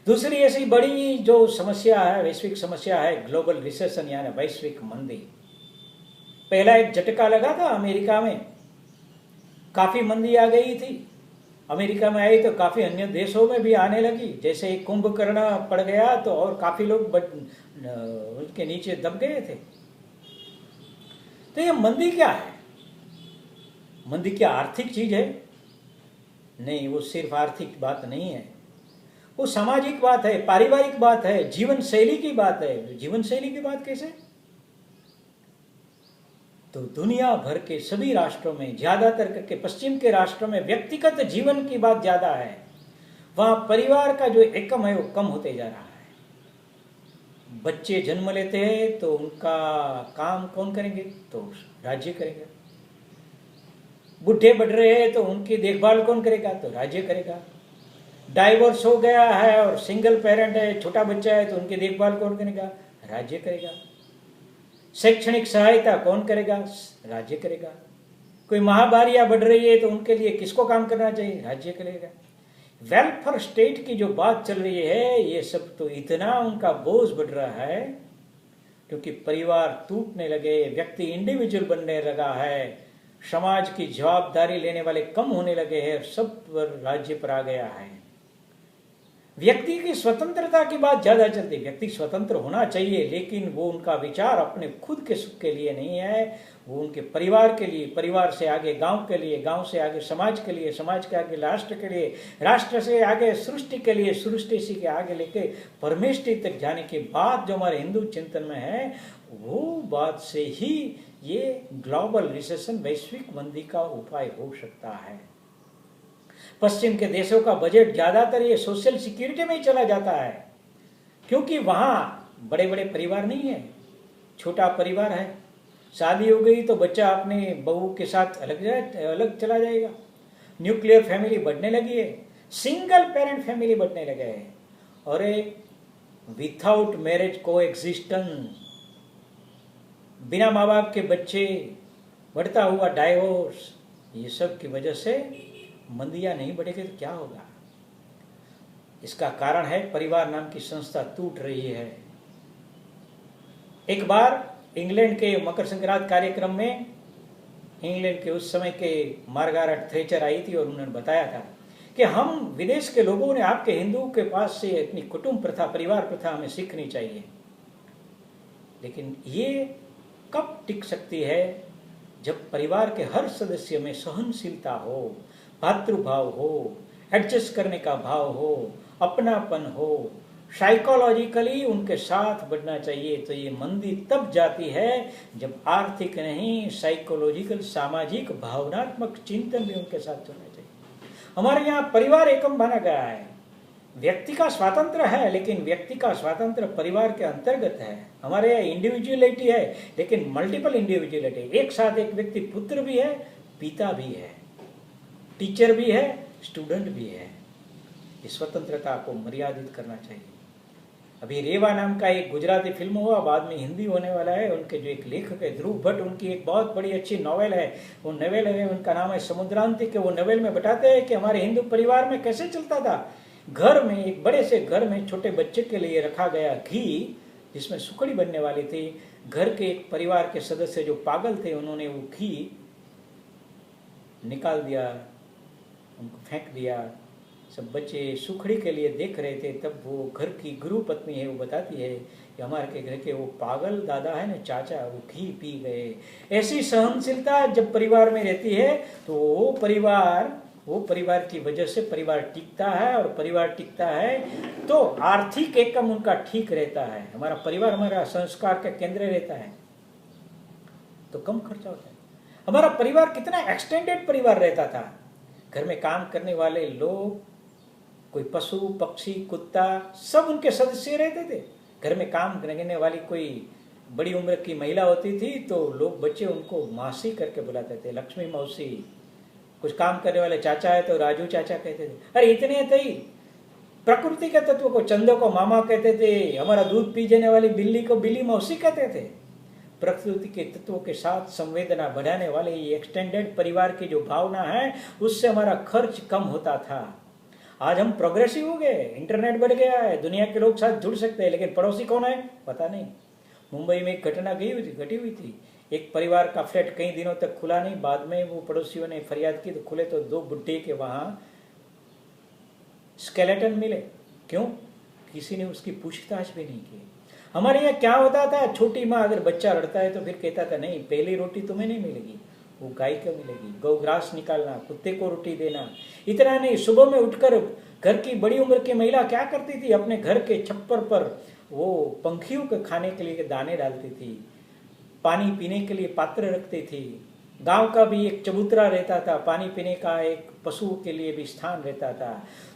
दूसरी ऐसी बड़ी जो समस्या है, वैश्विक समस्या है, ग्लोबल रिसेशन यानी वैश्विक मंदी। पहला एक झटका लगा था अमेरिका में, काफी मंदी आ गई थी। अमेरिका में आई तो काफी अन्य देशों में भी आने लगी। जैसे एक कुंभकर्ण पड़ गया तो और काफी लोग उसके नीचे दब गए थे। तो ये मंदी क्या है? मंदी क्या आर्थिक चीज है? नहीं, वो सिर्फ आर्थिक बात नहीं है, वो सामाजिक बात है, पारिवारिक बात है, जीवन शैली की बात है। जीवन शैली की बात कैसे? तो दुनिया भर के सभी राष्ट्रों में, ज्यादातर करके पश्चिम के राष्ट्रों में व्यक्तिगत जीवन की बात ज्यादा है। वहां परिवार का जो एकम है वो कम होते जा रहा है। बच्चे जन्म लेते हैं तो उनका काम कौन करेंगे? तो राज्य करेगा। बुढ़े बढ़ रहे हैं तो उनकी देखभाल कौन करेगा? तो राज्य करेगा। डाइवोर्स हो गया है और सिंगल पेरेंट है, छोटा बच्चा है, तो उनकी देखभाल कौन करेगा? राज्य करेगा। शैक्षणिक सहायता कौन करेगा? राज्य करेगा। कोई महामारियां बढ़ रही है तो उनके लिए किसको काम करना चाहिए? राज्य करेगा। वेलफेयर स्टेट की जो बात चल रही है, ये सब तो इतना उनका बोझ बढ़ रहा है क्योंकि परिवार टूटने लगे, व्यक्ति इंडिविजुअल बनने लगा है, समाज की जवाबदारी लेने वाले कम होने लगे हैं, सब पर राज्य पर आ गया है। व्यक्ति की स्वतंत्रता की बात ज्यादा चलती है। व्यक्ति स्वतंत्र होना चाहिए, लेकिन वो उनका विचार अपने खुद के सुख के लिए नहीं है, वो उनके परिवार के लिए, परिवार से आगे गांव के लिए, गांव से आगे समाज के लिए, समाज के आगे राष्ट्र के लिए, राष्ट्र से आगे सृष्टि के लिए, सृष्टि से के आगे लेके परमेष्टि तक जाने की बात जो हमारे हिंदू चिंतन में है, वो बात से ही ये ग्लोबल रिसेशन, वैश्विक मंदी का उपाय हो सकता है। पश्चिम के देशों का बजट ज्यादातर ये सोशल सिक्योरिटी में ही चला जाता है, क्योंकि वहां बड़े बड़े परिवार नहीं है, छोटा परिवार है। शादी हो गई तो बच्चा अपने बहू के साथ अलग चला जाएगा। न्यूक्लियर फैमिली बढ़ने लगी है, सिंगल पेरेंट फैमिली बढ़ने लगे है, और विथआउट मैरिज को एग्जिस्टेंस, बिना माँ बाप के बच्चे, बढ़ता हुआ डाइवोर्स, ये सब की वजह से मंदियां नहीं बढ़ेगी तो क्या होगा? इसका कारण है परिवार नाम की संस्था टूट रही है। एक बार इंग्लैंड के मकर संक्रांति कार्यक्रम में इंग्लैंड के उस समय के मार्गारेट थैचर आई थी और उन्होंने बताया था कि हम विदेश के लोगों ने आपके हिंदुओं के पास से इतनी कुटुंब प्रथा, परिवार प्रथा हमें सीखनी चाहिए। लेकिन ये कब टिक सकती है? जब परिवार के हर सदस्य में सहनशीलता हो, भातृभाव हो, एडजस्ट करने का भाव हो, अपनापन हो, साइकोलॉजिकली उनके साथ बढ़ना चाहिए। तो ये मंदी तब जाती है जब आर्थिक नहीं, साइकोलॉजिकल, सामाजिक, भावनात्मक चिंतन भी उनके साथ चलना चाहिए। हमारे यहाँ परिवार एकम माना गया है। व्यक्ति का स्वातंत्र है, लेकिन व्यक्ति का स्वातंत्र परिवार के अंतर्गत है। हमारे यहाँ इंडिविजुअलिटी है, लेकिन मल्टीपल इंडिविजुअलिटी। एक साथ एक व्यक्ति पुत्र भी है, पिता भी है, टीचर भी है, स्टूडेंट भी है। इस स्वतंत्रता को मर्यादित करना चाहिए। अभी रेवा नाम का एक गुजराती फिल्म हुआ, बाद में हिंदी होने वाला है। उनके जो एक लेखक है ध्रुव भट्ट, उनकी एक बहुत बड़ी अच्छी नॉवेल है। वो नॉवेल है, उनका नाम है समुद्रांतिक के। वो नॉवेल में बताते हैं कि हमारे हिंदू परिवार में कैसे चलता था। घर में, एक बड़े से घर में छोटे बच्चे के लिए रखा गया घी, जिसमें सुखड़ी बनने वाली थी। घर के एक परिवार के सदस्य जो पागल थे, उन्होंने वो घी निकाल दिया, उनको फेंक दिया। सब बच्चे सुखड़ी के लिए देख रहे थे। तब वो घर की गुरु पत्नी है, वो बताती है कि हमारे के घर के वो पागल दादा है ना, चाचा, वो घी पी गए। ऐसी सहनशीलता जब परिवार में रहती है तो वो परिवार की वजह से परिवार टिकता है, और परिवार टिकता है तो आर्थिक एकम उनका ठीक रहता है। हमारा परिवार हमारा संस्कार का केंद्र रहता है तो कम खर्चा होता है। हमारा परिवार कितना एक्सटेंडेड परिवार रहता था। घर में काम करने वाले लोग, कोई पशु पक्षी कुत्ता, सब उनके सदस्य रहते थे। घर में काम करने वाली कोई बड़ी उम्र की महिला होती थी तो लोग, बच्चे उनको मासी करके बुलाते थे, लक्ष्मी मौसी। कुछ काम करने वाले चाचा है तो राजू चाचा कहते थे। अरे इतने थे। प्रकृति के तत्व को, चंदो को मामा कहते थे, हमारा दूध पी जाने वाली बिल्ली को बिल्ली मौसी कहते थे। प्रकृति के तत्वों के साथ संवेदना बढ़ाने वाले ये एक्सटेंडेड परिवार की जो भावना है, उससे हमारा खर्च कम होता था। आज हम प्रोग्रेसिव हो गए, इंटरनेट बढ़ गया है, दुनिया के लोग साथ जुड़ सकते हैं, लेकिन पड़ोसी कौन है पता नहीं। मुंबई में एक घटना घटी हुई थी। एक परिवार का फ्लैट कई दिनों तक खुला नहीं, बाद में वो पड़ोसियों ने फरियाद की तो खुले तो 2 बुड्ढे के वहां स्केलेटन मिले। क्यों? किसी ने उसकी पूछताछ भी नहीं की। हमारे यहाँ क्या होता था, छोटी माँ अगर बच्चा रड़ता है तो फिर कहता था नहीं पहली रोटी तुम्हें नहीं मिलेगी, वो गाय को मिलेगी, गौ घास निकालना, कुत्ते को रोटी देना। इतना नहीं, सुबह में उठकर घर की बड़ी उम्र की महिला क्या करती थी, अपने घर के छप्पर पर वो पंखियों के खाने के लिए दाने डालती थी, पानी पीने के लिए पात्र रखती थी। गांव का भी एक चबूतरा रहता था, पानी पीने का एक पशुओं के लिए भी स्थान रहता था।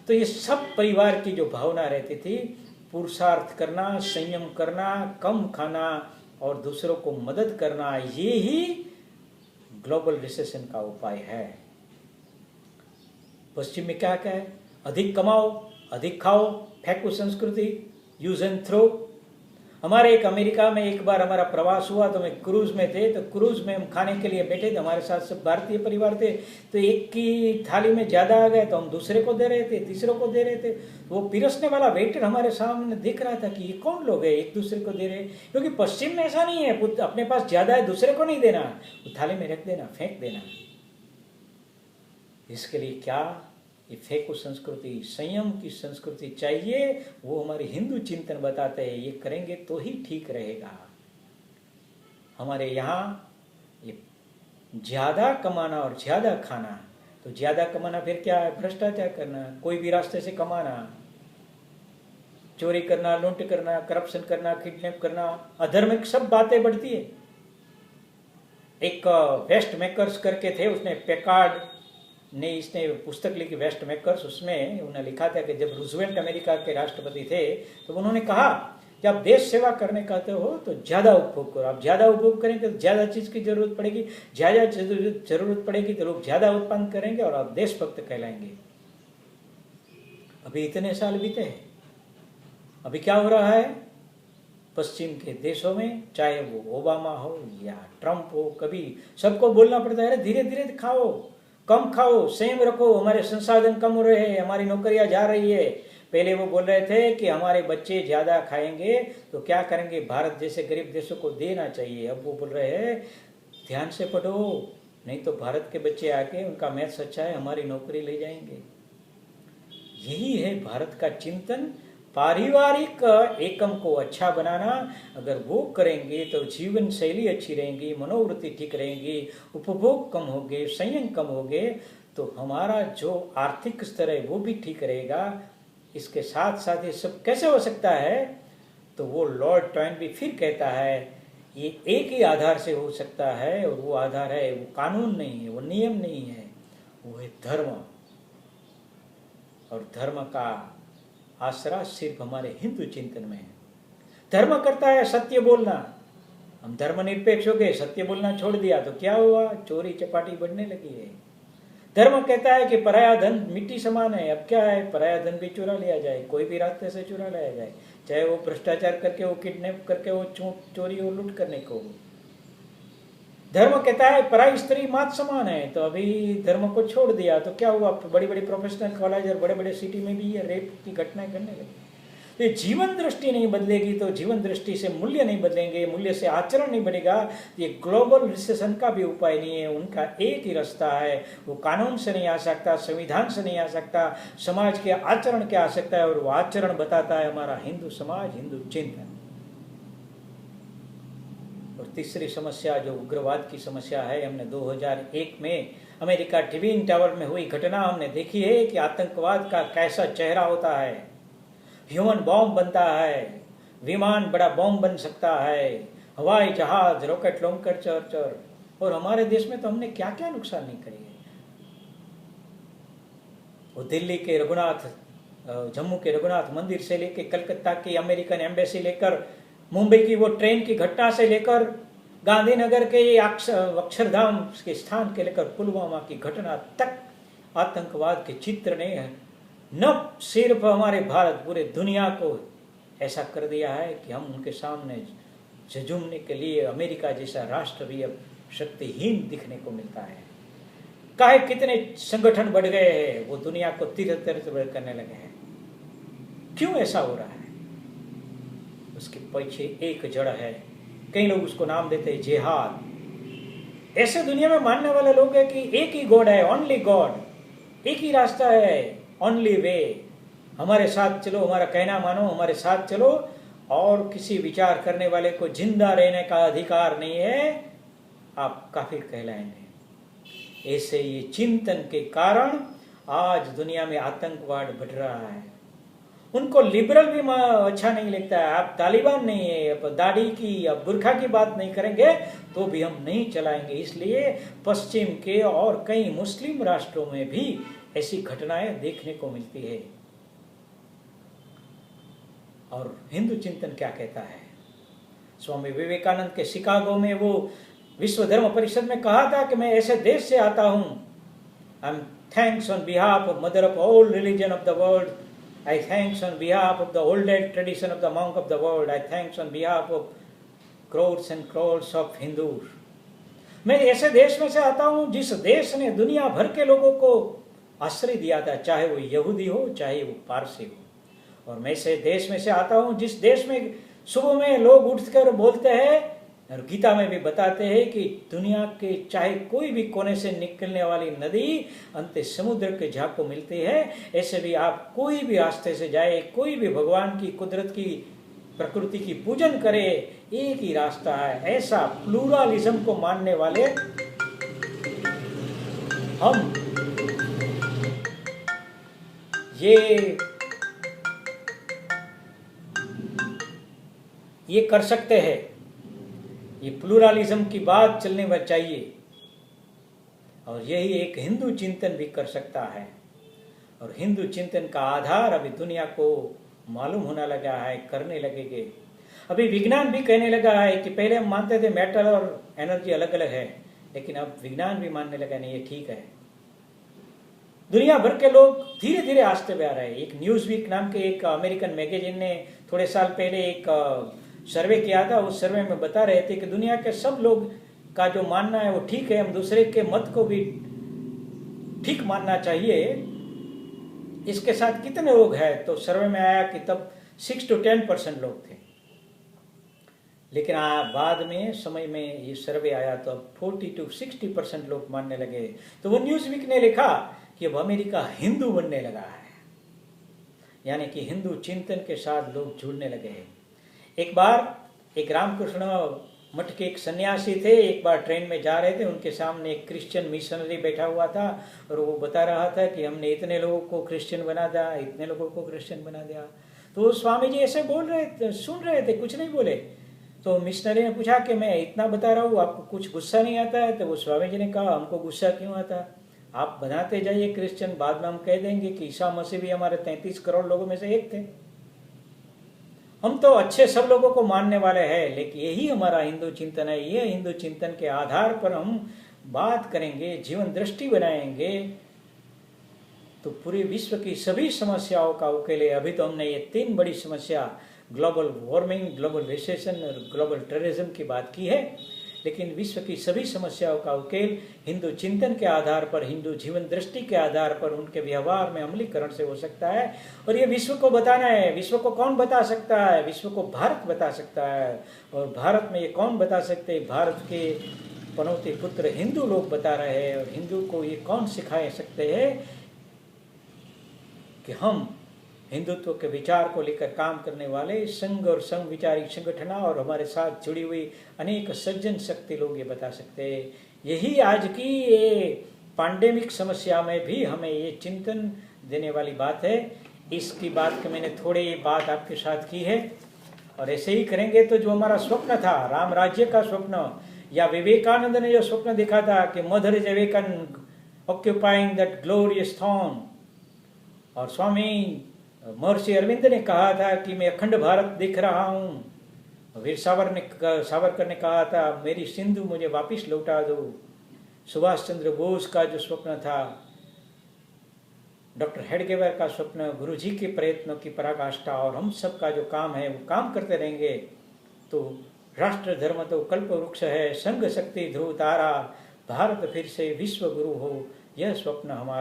तो ये सब परिवार की जो भावना रहती थी, पुरुषार्थ करना, संयम करना, कम खाना और दूसरों को मदद करना, ये ही ग्लोबल रिसेशन का उपाय है। पश्चिम में क्या क्या है, अधिक कमाओ, अधिक खाओ, फेंको संस्कृति, यूज एंड थ्रो। हमारे एक अमेरिका में एक बार हमारा प्रवास हुआ तो मैं क्रूज में थे, तो क्रूज में हम खाने के लिए बैठे थे, हमारे साथ सब भारतीय परिवार थे। तो एक की थाली में ज्यादा आ गए तो हम दूसरे को दे रहे थे, तीसरों को दे रहे थे। वो पिरसने वाला वेटर हमारे सामने दिख रहा था कि ये कौन लोग हैं एक दूसरे को दे रहे, क्योंकि पश्चिम में ऐसा नहीं है, अपने पास ज्यादा है दूसरे को नहीं देना, वो थाली में रख देना, फेंक देना। इसके लिए क्या, ये फेंको संस्कृति, संयम की संस्कृति चाहिए। वो हमारे हिंदू चिंतन बताते हैं, ये करेंगे तो ही ठीक रहेगा। हमारे यहाँ ये ज्यादा कमाना और ज्यादा खाना, तो ज्यादा कमाना फिर क्या है, भ्रष्टाचार करना, कोई भी रास्ते से कमाना, चोरी करना, लूट करना, करप्शन करना, किडनैप करना, अधर्मिक सब बातें बढ़ती है। एक वेस्ट मेकर्स करके थे, उसने पैकार्ड ने इसने पुस्तक लिखी वेस्ट मेकर्स, उसमें उन्होंने लिखा था कि जब रूजवेल्ट अमेरिका के राष्ट्रपति थे तो उन्होंने कहा कि आप देश सेवा करने कहते हो तो ज्यादा उपभोग करो, आप ज्यादा उपभोग करेंगे तो ज्यादा चीज की जरूरत पड़ेगी, ज्यादा जरूरत पड़ेगी तो लोग ज्यादा उत्पन्न करेंगे और आप देशभक्त कहलाएंगे। अभी इतने साल बीते हैं, अभी क्या हो रहा है पश्चिम के देशों में, चाहे वो ओबामा हो या ट्रंप हो, कभी सबको बोलना पड़ता है धीरे धीरे खाओ, कम खाओ, संयम रखो, हमारे संसाधन कम हो रहे हैं, हमारी नौकरियां जा रही है। पहले वो बोल रहे थे कि हमारे बच्चे ज्यादा खाएंगे तो क्या करेंगे, भारत जैसे गरीब देशों को देना चाहिए। अब वो बोल रहे हैं ध्यान से पढ़ो, नहीं तो भारत के बच्चे आके उनका मैथ्स अच्छा है, हमारी नौकरी ले जाएंगे। यही है भारत का चिंतन, पारिवारिक एकम को अच्छा बनाना। अगर वो करेंगे तो जीवन शैली अच्छी रहेगी, मनोवृत्ति ठीक रहेगी, उपभोग कम होगे, संयम कम होगे, तो हमारा जो आर्थिक स्तर है वो भी ठीक रहेगा। इसके साथ साथ ये सब कैसे हो सकता है, तो वो लॉर्ड टॉइन भी फिर कहता है ये एक ही आधार से हो सकता है, और वो आधार है, वो कानून नहीं है, वो नियम नहीं है, वो है धर्म। और धर्म का आसरा सिर्फ हमारे हिंदू चिंतन में है। धर्म करता है सत्य बोलना, हम धर्मनिरपेक्ष हो गए, सत्य बोलना छोड़ दिया तो क्या हुआ, चोरी चपाटी बढ़ने लगी है। धर्म कहता है कि पराया धन मिट्टी समान है, अब क्या है, पराया धन भी चुरा लिया जाए, कोई भी रास्ते से चुरा लिया जाए, चाहे वो भ्रष्टाचार करके, वो किडनैप करके, वो चोरी और लूट करने को। धर्म कहता है पराई स्त्री मात समान है, तो अभी धर्म को छोड़ दिया तो क्या हुआ, बड़ी बड़ी प्रोफेशनल कॉलेज और बड़े बड़े सिटी में भी ये रेप की घटनाएं करने लगी। तो ये जीवन दृष्टि नहीं बदलेगी, तो जीवन दृष्टि से मूल्य नहीं बदलेंगे, मूल्य से आचरण नहीं बढ़ेगा, ये ग्लोबल रिसेशन का भी उपाय नहीं है। उनका एक ही रास्ता है, वो कानून से नहीं आ सकता, संविधान से नहीं आ सकता, समाज के आचरण के आ सकता है, और वो आचरण बताता है हमारा हिंदू समाज, हिंदू चिंतन। और तीसरी समस्या जो उग्रवाद की समस्या है, हमने 2001 में अमेरिका ट्विन टावर में हुई घटना हमने देखी है कि आतंकवाद का कैसा चेहरा होता है। ह्यूमन बॉम्ब बनता है, विमान बड़ा बॉम्ब बन सकता है, हवाई जहाज, रॉकेट लॉन्चर चर, और हमारे देश में तो हमने क्या क्या नुकसान नहीं करे। वो दिल्ली के रघुनाथ, जम्मू के रघुनाथ मंदिर से लेकर कलकत्ता की अमेरिकन एम्बेसी लेकर, मुंबई की वो ट्रेन की घटना से लेकर, गांधीनगर के अक्षरधाम के स्थान के लेकर पुलवामा की घटना तक, आतंकवाद के चित्र ने न सिर्फ हमारे भारत, पूरे दुनिया को ऐसा कर दिया है कि हम उनके सामने झुमने के लिए अमेरिका जैसा राष्ट्र भी अब शक्तिहीन दिखने को मिलता है। काहे कितने संगठन बढ़ गए हैं, वो दुनिया को तीर्थ करने लगे हैं। क्यों ऐसा हो रहा है? उसके पीछे एक जड़ है, कई लोग उसको नाम देते हैं जिहाद। ऐसे दुनिया में मानने वाले लोग हैं कि एक ही गॉड है, ओनली गॉड, एक ही रास्ता है, ओनली वे, हमारे साथ चलो, हमारा कहना मानो, हमारे साथ चलो, और किसी विचार करने वाले को जिंदा रहने का अधिकार नहीं है, आप काफिर कहलाएंगे। ऐसे ये चिंतन के कारण आज दुनिया में आतंकवाद बढ़ रहा है। उनको लिबरल भी अच्छा नहीं लगता है। आप तालिबान नहीं है, आप दाढ़ी की या बुरखा की बात नहीं करेंगे तो भी हम नहीं चलाएंगे। इसलिए पश्चिम के और कई मुस्लिम राष्ट्रों में भी ऐसी घटनाएं देखने को मिलती है। और हिंदू चिंतन क्या कहता है? स्वामी विवेकानंद के शिकागो में वो विश्व धर्म परिषद में कहा था कि मैं ऐसे देश से आता हूं, I am thanks on behalf of mother of all religion of the world, I thanks on behalf of the oldest tradition of the monk of the world, I thanks on behalf of crores and crores of Hindus. मैं ऐसे देश में से आता हूं जिस देश ने दुनिया भर के लोगों को आश्रय दिया था, चाहे वो यहूदी हो चाहे वो पारसी हो। और मैं ऐसे देश में से आता हूं जिस देश में सुबह में लोग उठकर बोलते हैं, और गीता में भी बताते हैं कि दुनिया के चाहे कोई भी कोने से निकलने वाली नदी अंत समुद्र के झाग को मिलती है। ऐसे भी आप कोई भी रास्ते से जाए, कोई भी भगवान की कुदरत की प्रकृति की पूजन करे, एक ही रास्ता है। ऐसा प्लूरलिज्म को मानने वाले हम ये कर सकते हैं। ये प्लूरलिज्म की बात चलने में चाहिए, और यही एक हिंदू चिंतन भी कर सकता है। और हिंदू चिंतन का आधार अभी दुनिया को मालूम होने लगा है, करने लगेंगे। अभी विज्ञान भी कहने लगा है कि पहले हम मानते थे मेटल और एनर्जी अलग अलग है, लेकिन अब विज्ञान भी मानने लगा नहीं, ये ठीक है। दुनिया भर के लोग धीरे धीरे आस्ते में आ रहे हैं। एक न्यूज वीक नाम के एक अमेरिकन मैगजीन ने थोड़े साल पहले एक सर्वे किया था। उस सर्वे में बता रहे थे कि दुनिया के सब लोग का जो मानना है वो ठीक है, हम दूसरे के मत को भी ठीक मानना चाहिए। इसके साथ कितने लोग हैं? तो सर्वे में आया कि तब 6 to 10% लोग थे, लेकिन बाद में समय में ये सर्वे आया तो अब 40 to 60% लोग मानने लगे। तो वो न्यूज वीक ने लिखा कि अब अमेरिका हिंदू बनने लगा है, यानी कि हिंदू चिंतन के साथ लोग जुड़ने लगे हैं। एक बार एक रामकृष्ण मठ के एक सन्यासी थे, एक बार ट्रेन में जा रहे थे, उनके सामने एक क्रिश्चियन मिशनरी बैठा हुआ था और वो बता रहा था कि हमने इतने लोगों को क्रिश्चियन बना दिया, इतने लोगों को क्रिश्चियन बना दिया। तो स्वामी जी ऐसे बोल रहे थे, सुन रहे थे, कुछ नहीं बोले। तो मिशनरी ने पूछा कि मैं इतना बता रहा हूँ, आपको कुछ गुस्सा नहीं आता है? तो वो स्वामी जी ने कहा, हमको गुस्सा क्यों आता, आप बनाते जाइए क्रिश्चियन, बाद में हम कह देंगे कि ईसा मसीह भी हमारे 33 करोड़ लोगों में से एक थे। हम तो अच्छे सब लोगों को मानने वाले हैं, लेकिन यही हमारा हिंदू चिंतन है। ये हिंदू चिंतन के आधार पर हम बात करेंगे, जीवन दृष्टि बनाएंगे, तो पूरे विश्व की सभी समस्याओं का उकेले। अभी तो हमने ये 3 बड़ी समस्या, ग्लोबल वार्मिंग, ग्लोबल रिसेशन और ग्लोबल टेररिज्म की बात की है, लेकिन विश्व की सभी समस्याओं का उकेल हिंदू चिंतन के आधार पर, हिंदू जीवन दृष्टि के आधार पर, उनके व्यवहार में अमलीकरण से हो सकता है। और ये विश्व को बताना है। विश्व को कौन बता सकता है? विश्व को भारत बता सकता है। और भारत में ये कौन बता सकते हैं? भारत के पनौते पुत्र हिंदू लोग बता रहे हैं। और हिंदू को ये कौन सिखा सकते हैं कि हम हिंदुत्व के विचार को लेकर काम करने वाले संघ और संघ विचारी संगठन और हमारे साथ जुड़ी हुई अनेक सज्जन शक्ति लोग ये बता सकते हैं। यही आज की ये पैंडेमिक समस्या में भी हमें ये चिंतन देने वाली बात है। इसकी बात की मैंने थोड़ी बात आपके साथ की है, और ऐसे ही करेंगे तो जो हमारा स्वप्न था, राम राज्य का स्वप्न, या विवेकानंद ने जो स्वप्न देखा था कि mother is awaken occupying that glorious throne, और स्वामी महर्षि अरविंद ने कहा था कि मैं अखंड भारत दिख रहा हूँ। वीर सावरकर ने कहा था मेरी सिंधु मुझे वापिस लौटा दो। सुभाष चंद्र बोस का जो स्वप्न था, डॉक्टर हेडगेवर का स्वप्न, गुरुजी के प्रयत्नों की पराकाष्ठा, और हम सब का जो काम है वो काम करते रहेंगे तो राष्ट्र धर्म तो कल्प वृक्ष है, संघ शक्ति ध्रुव तारा, भारत फिर से विश्व गुरु हो, यह स्वप्न हमारा